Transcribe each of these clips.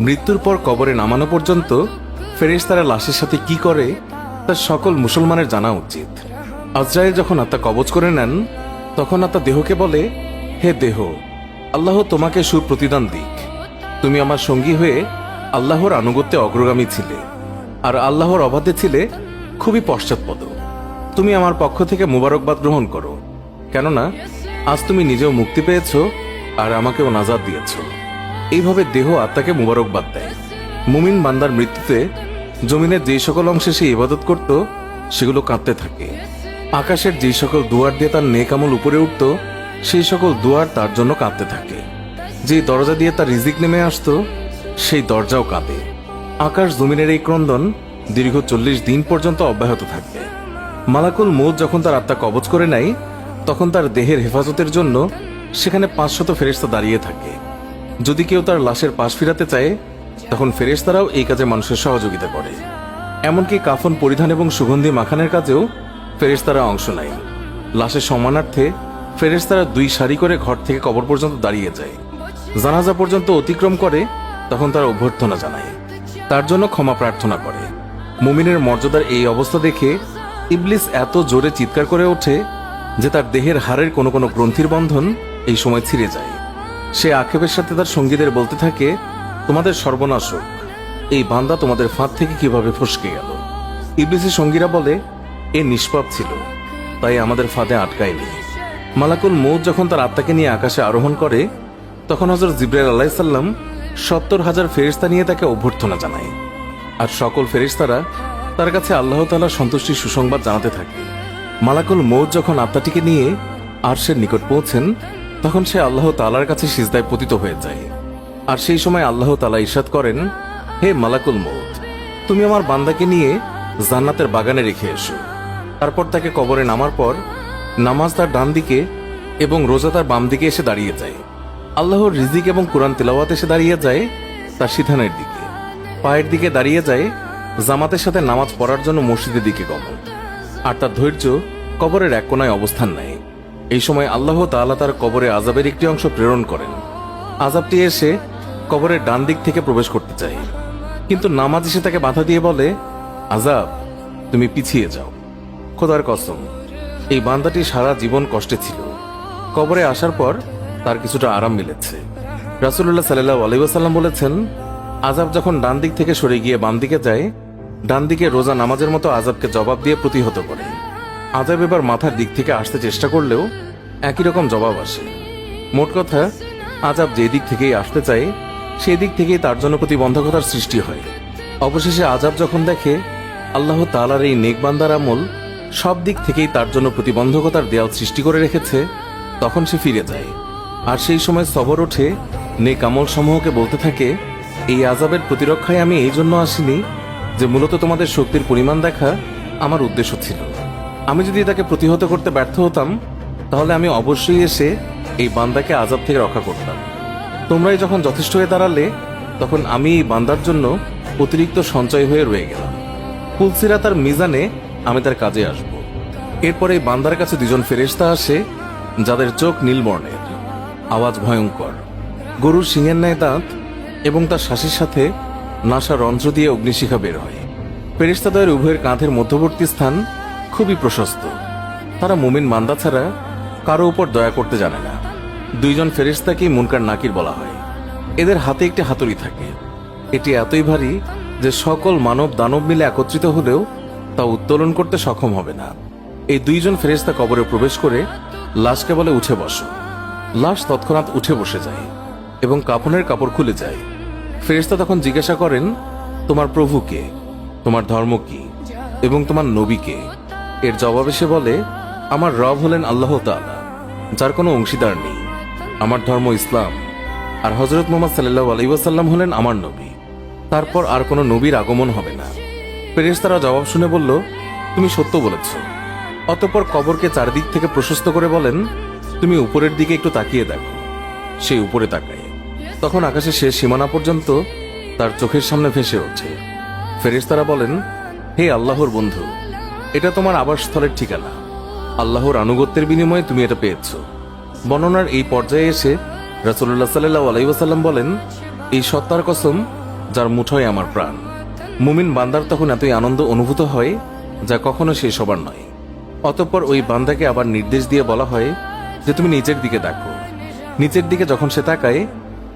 মৃত্যুর পর কবরে নামানো পর্যন্ত ফেরেশতারা লাশের সাথে কি করে তা সকল মুসলমানের জানা উচিত। আজরাইল যখন আত্মা কবজ করে নেন তখন আত্মা দেহকে বলে, হে দেহ, আল্লাহ তোমাকে সুপ্রতিদান দিক। তুমি আমার সঙ্গী হয়ে আল্লাহর আনুগত্যে অগ্রগামী ছিলে, আর আল্লাহর অবাধে ছিলে খুবই পশ্চাৎপদ। তুমি আমার পক্ষ থেকে মুবারকবাদ গ্রহণ করো, কেননা আজ তুমি নিজেও মুক্তি পেয়েছ আর আমাকেও নাজাত দিয়েছ। এইভাবে দেহ আত্মাকে মুবারকবাদ দেয়। মুমিন বান্দার মৃত্যুতে জমিনের যেই সকল অংশে সে ইবাদত করত সেগুলো কাঁদতে থাকে। আকাশের যেই সকল দুয়ার দিয়ে তার নেক আমল উপরে উঠত সেই সকল দুয়ার তার জন্য কাঁদতে থাকে। যেই দরজা দিয়ে তার রিজিক নেমে আসতো সেই দরজাও কাঁদে। আকাশ জমিনের এই ক্রন্দন দীর্ঘ 40 দিন পর্যন্ত অব্যাহত থাকবে। মালাকুল মউত যখন তার আত্মা কবজ করে নেয় তখন তার দেহের হেফাজতের জন্য সেখানে 500 ফেরেশতা দাঁড়িয়ে থাকে। যদি কেউ তার লাশের পাশ ফিরাতে চায় তখন ফেরেশতারাও এই কাজে মানুষের সহযোগিতা করে। এমনকি কাফন পরিধান এবং সুগন্ধি মাখানের কাজেও ফেরেশতারা অংশ নেয়। লাশের সম্মানার্থে ফেরেশতারা 2 সারি করে ঘর থেকে কবর পর্যন্ত দাঁড়িয়ে যায়। জানাজা পর্যন্ত অতিক্রম করে তখন তারা অভ্যর্থনা জানায়, তার জন্য ক্ষমা প্রার্থনা করে। মুমিনের মর্যাদার এই অবস্থা দেখে ইবলিস এত জোরে চিৎকার করে ওঠে যে তার দেহের হাড়ের কোনো কোনো গ্রন্থির বন্ধন এই সময় ছিঁড়ে যায়। সে আক্ষেপের সাথে তার সঙ্গীদের বলতে থাকে, তোমাদের সর্বনাশ হোক, এই বান্দা তোমাদের ফাঁদ থেকে কিভাবে ফসকে গেল। ইবলিসের সঙ্গীরা বলে, এ নিষ্পাপ ছিল, তাই আমাদের ফাঁদে আটকায়নি। মালাকুল মউত যখন তার আত্মাকে নিয়ে আকাশে আরোহণ করে তখন হযরত জিবরাইল আলাইহিস সালাম 70,000 ফেরেশতা নিয়ে তাকে অভ্যর্থনা জানায়। আর সকল ফেরেশতারা তার কাছে আল্লাহ তাআলার সন্তুষ্টির সুসংবাদ জানাতে থাকে। মালাকুল মউত যখন আত্মাটিকে নিয়ে আরশের নিকট পৌঁছেন তখন সে আল্লাহ তাআলার কাছে সিজদায় পতিত হয়ে যায়। আর সেই সময় আল্লাহ তাআলা ইরশাদ করেন, হে মালাকুল মউত, তুমি আমার বান্দাকে নিয়ে জান্নাতের বাগানে রেখে এসো। তারপর তাকে কবরে নামার পর নামাজ তার ডান দিকে এবং রোজা তার বাম দিকে এসে দাঁড়িয়ে যায়। আল্লাহর রিজিক এবং কোরআন তেলাওয়াত এসে দাঁড়িয়ে যায় তার সিধানের দিকে। পায়ের দিকে দাঁড়িয়ে যায় জামাতের সাথে নামাজ পড়ার জন্য মসজিদের দিকে গমন। আর তার ধৈর্য কবরের এক কোনায় অবস্থান নেয়। এই সময় আল্লাহ তাআলা তার কবরে আযাবের একটি অংশ প্রেরণ করেন। আযাবটি এসে কবরের ডান দিক থেকে প্রবেশ করতে চায়, কিন্তু নামাজ এসে তাকে বাধা দিয়ে বলে, আযাব, তুমি পিছিয়ে যাও। খোদার কসম, এই বান্দাটি সারা জীবন কষ্টে ছিল। কবরে আসার পর তার কিছুটা আরাম মিলেছে। রাসূলুল্লাহ সাল্লাল্লাহু আলাইহি ওয়াসাল্লাম বলেছেন, আযাব যখন ডান দিক থেকে সরে গিয়ে বাম দিকে যায়, ডান দিকে রোজা নামাজের মতো আযাবকে জবাব দিয়ে প্রতিহত করে। আযাব এবার মাথার দিক থেকে আসতে চেষ্টা করলেও একই রকম জবাব আসে। মোট কথা, আযাব যে দিক থেকেই আসতে চায় সেই দিক থেকেই তার জন্য প্রতিবন্ধকতার সৃষ্টি হয়। অবশেষে আযাব যখন দেখে আল্লাহ তাআলার এই নেক বান্দার আমল সব দিক থেকেই তার জন্য প্রতিবন্ধকতার দেয়াল সৃষ্টি করে রেখেছে তখন সে ফিরে যায়। আর সেই সময় সবর ওঠে নেক আমল সমূহকে বলতে থাকে, এই আযাবের প্রতিরক্ষায় আমি এই জন্য আসিনি যে মূলত তোমাদের শক্তির পরিমাণ দেখা আমার উদ্দেশ্য ছিল। আমি যদি তাকে প্রতিহত করতে ব্যর্থ হতাম তাহলে আমি অবশ্যই এসে এই বান্দাকে আযাব থেকে রক্ষা করতাম। তোমরাই যখন যথেষ্ট হয়ে দাঁড়ালে তখন আমি এই বান্দার জন্য অতিরিক্ত সঞ্চয় হয়ে রয়ে গেলাম। পুলসিরা তার মিজানে আমি তার কাজে আসব। এরপর এই বান্দার কাছে 2 জন ফেরেশতা আসে যাদের চোখ নীল বর্ণের, আওয়াজ ভয়ঙ্কর, গরুর শিঙের ন্যায় দাঁত এবং তার শ্বাসের সাথে নাসা রন্ধ্র দিয়ে অগ্নিশিখা বের হয়। ফেরেশতাদের উভয়ের কাঁধের মধ্যবর্তী স্থান খুবই প্রশস্ত। তারা মুমিন বান্দা ছাড়া কারো উপর দয়া করতে জানে না। 2 জন ফেরেশতাকেই মুনকার নাকির বলা হয়। এদের হাতে একটি হাতুড়ি থাকে। এটি এতই ভারী যে সকল মানব দানব মিলে একত্রিত হলেও তা উত্তোলন করতে সক্ষম হবে না। এই 2 জন ফেরেশতা কবরে প্রবেশ করে লাশকে বলে, উঠে বসো। লাশ তৎক্ষণাৎ উঠে বসে যায় এবং কাফনের কাপড় খুলে যায়। ফেরেশতা তখন জিজ্ঞাসা করেন, তোমার প্রভু কে, তোমার ধর্ম কি এবং তোমার নবী কে? এর জবাবে সে বলে, আমার রব হলেন আল্লাহ তাআলা, যার কোনো অংশীদার নেই। আমার ধর্ম ইসলাম, আর হযরত মুহাম্মদ সাল্লাল্লাহু আলাইহি ওয়াসাল্লাম হলেন আমার নবী। তারপর আর কোনো নবীর আগমন হবে না। ফেরেশতারা জবাব শুনে বলল, তুমি সত্য বলেছ। অতঃপর কবরকে চারদিক থেকে প্রশস্ত করে বলেন, তুমি উপরের দিকে একটু তাকিয়ে দেখো। সে উপরে তাকায়। তখন আকাশের শেষ সীমানা পর্যন্ত তার চোখের সামনে ভেসে ওঠে। ফেরেশতারা বলেন, হে আল্লাহর বন্ধু, এটা তোমার আবাসস্থলের ঠিকানা। আল্লাহর আনুগত্যের বিনিময়ে তুমি এটা পেয়েছ। বর্ণনার এই পর্যায়ে এসে রাসূলুল্লাহ সাল্লাল্লাহু আলাইহি ওয়াসাল্লাম বলেন, এই সত্তার কসম, যার মুঠোয় আমার প্রাণ। মুমিন বান্দার তখন এতই আনন্দ অনুভূত হয় যা কখনো শেষ হবার নয়। অতঃপর ওই বান্দাকে আবার নির্দেশ দিয়ে বলা হয় যে তুমি নিচের দিকে দেখো। নিচের দিকে যখন সে তাকায়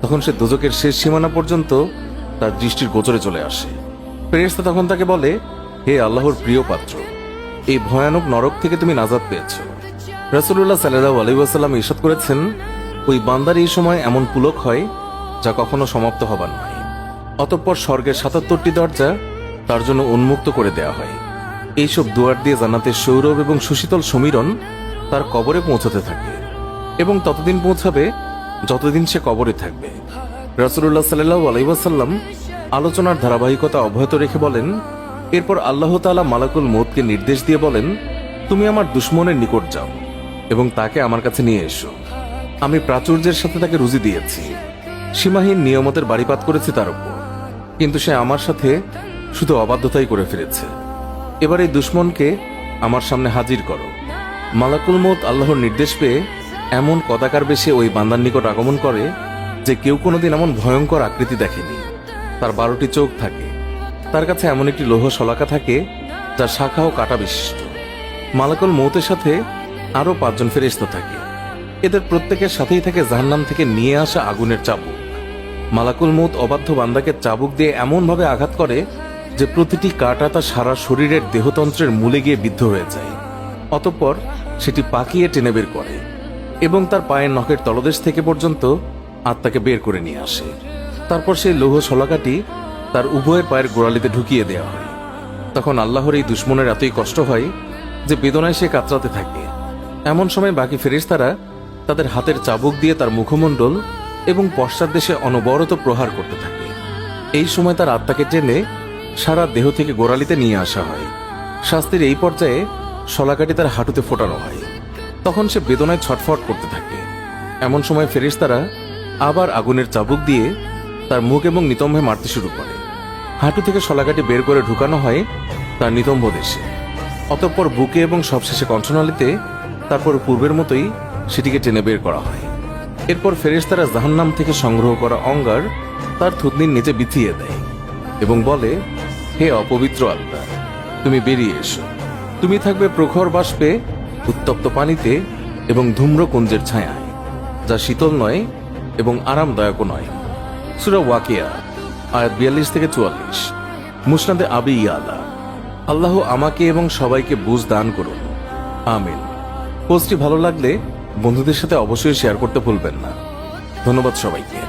তখন সে দোজখের শেষ সীমানা পর্যন্ত তার দৃষ্টির গোচরে চলে আসে। ফেরেশতা তখন তাকে বলে, হে আল্লাহর প্রিয় পাত্র, এই ভয়ানক নরক থেকে তুমি নাজাত পেয়েছ। রাসূলুল্লাহ সাল্লাল্লাহু আলাইহি ওয়াসাল্লাম ইরশাদ করেছেন, ওই বান্দার এই সময় এমন পুলক হয় যা কখনো সমাপ্ত হবার নয়। অতঃপর স্বর্গের ৭৭টি দরজা তার জন্য উন্মুক্ত করে দেয়া হয়। এইসব দুয়ার দিয়ে জান্নাতের সৌরভ এবং সুশীতল সমীরণ তার কবরে পৌঁছাতে থাকে এবং ততদিন পৌঁছাবে যতদিন সে কবরে থাকবে। রাসূলুল্লাহ সাল্লাল্লাহু আলাইহি ওয়াসাল্লাম আলোচনার ধারাবাহিকতা অব্যাহত রেখে বলেন, এরপর আল্লাহ তাআলা মালাকুল মউতকে নির্দেশ দিয়ে বলেন, তুমি আমার দুশমনের নিকট যাও এবং তাকে আমার কাছে নিয়ে এসো। আমি প্রাচুর্যের সাথে তাকে রুজি দিয়েছি, সীমাহীন নিয়ামতের বাড়িপাত করেছি তার উপর, কিন্তু সে আমার সাথে শুধু অবাধ্যতাই করে ফিরেছে। এবার এই দুশমনকে আমার সামনে হাজির করো। মালাকুল মউত আল্লাহর নির্দেশ পেয়ে এমন কদাকার বেশে ওই বান্দার নিকট আগমন করে যে কেউ কোনোদিন এমন ভয়ঙ্কর আকৃতি দেখেনি। তার 12টি চোখ থাকে, তার কাছে এমন একটি লৌহ শলাকা থাকে যা শাখা ও কাঁটা বিশিষ্ট। মালাকুল মউতের সাথে আরো 5 জন ফেরেশতা থাকে। এদের প্রত্যেকের সাথেই থাকে জাহান্নাম থেকে নিয়ে আসা আগুনের চাবুক। মালাকুল মউত অবাধ্য বান্দাকে চাবুক দিয়ে এমনভাবে আঘাত করে যে প্রতিটি কাঁটা তার সারা শরীরের দেহতন্ত্রের মূলে গিয়ে বিদ্ধ হয়ে যায়। অতঃপর সেটি পাকিয়ে টেনে বের করে এবং তার পায়ের নখের তলদেশ থেকে পর্যন্ত আত্মাকে বের করে নিয়ে আসে। তারপর সেই লৌহ শলাকাটি তার উভয়ের পায়ের গোড়ালিতে ঢুকিয়ে দেওয়া হয়। তখন আল্লাহর এই দুশমনের এতই কষ্ট হয় যে বেদনায় সে কাতরাতে থাকে। এমন সময় বাকি ফেরেশতারা তাদের হাতের চাবুক দিয়ে তার মুখমণ্ডল এবং পশ্চাৎ দেশে অনবরত প্রহার করতে থাকে। এই সময় তার আত্মাকে টেনে সারা দেহ থেকে গোড়ালিতে নিয়ে আসা হয়। শাস্তির এই পর্যায়ে শলাকাটি তার হাঁটুতে ফোটানো হয়। তখন সে বেদনায় ছটফট করতে থাকে। এমন সময় ফেরেশতারা আবার আগুনের চাবুক দিয়ে তার মুখ এবং নিতম্বে মারতে শুরু করে। হাঁটু থেকে শলাকাটি বের করে ঢুকানো হয় তার নিতম্ব দেশে, অতঃপর বুকে এবং সবশেষে কণ্ঠনালীতে, তারপর পূর্বের মতোই সেটিকে টেনে বের করা হয়। এরপর ফেরেশতারা জাহান্নাম থেকে সংগ্রহ করা অঙ্গার তার থুতনির নিচে বিছিয়ে দেয় এবং বলে, হে অপবিত্র আত্মা, তুমি বেরিয়ে এসো। তুমি থাকবে প্রখর বাষ্পে, উত্তপ্ত পানিতে এবং ধূম্রকুঞ্জের ছায়ায়, যা শীতল নয় এবং আরামদায়কও নয়। সূরা ওয়াকিয়া আয়াত 42 থেকে 44। মুসনাদে আবি ইয়ালা। আল্লাহ আমাকে এবং সবাইকে বুঝ দান করুন, আমিন। পোস্টটি ভালো লাগলে বন্ধুদের সাথে অবশ্যই শেয়ার করতে ভুলবেন না। ধন্যবাদ সবাইকে।